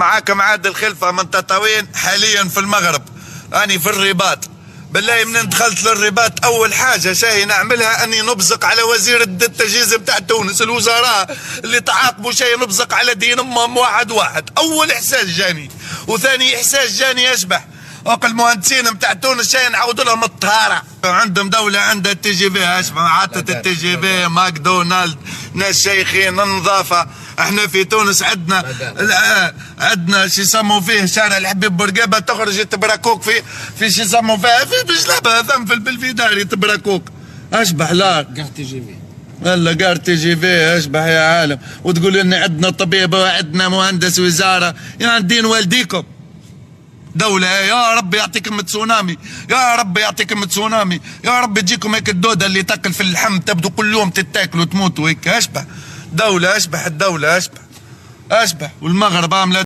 معاكم عادل خلفة من تطاوين حاليا في المغرب. أني في الرباط. بالله من دخلت للرباط أول حاجة شاي نعملها أني نبزق على وزير التجهيز بتاع تونس، الوزراء اللي تعاقبوا شاي نبزق على دين أمهم واحد واحد. أول إحساس جاني، وثاني إحساس جاني أشبح المهندسين بتاع تونس شاي نعاود لهم الطهارة. عندهم دولة عندها تي جي بي، أشبح عطت التي جي بي، ماكدونالد، ناس شيخين، النظافة. احنا في تونس عندنا شو يسموا فيه شارع الحبيب بورقيبه، تخرج تبراكوك في شو يسموا فيها في بجلبه ثم في البلفيداري تبراكوك. اشبح لا قار تي جي في والله قار تي جي في. اشبح يا عالم وتقول لنا عندنا طبيب وعندنا مهندس وزاره، يعني دين والديكم دولة. يا رب يعطيكم تسونامي، يا رب يعطيكم تسونامي، يا رب تجيكم هيك الدودة اللي تاكل في اللحم تبدو كل يوم تتاكلوا وتموتوا هيك. اشبح دولة، اشبح الدولة، اشبح والمغرب عاملة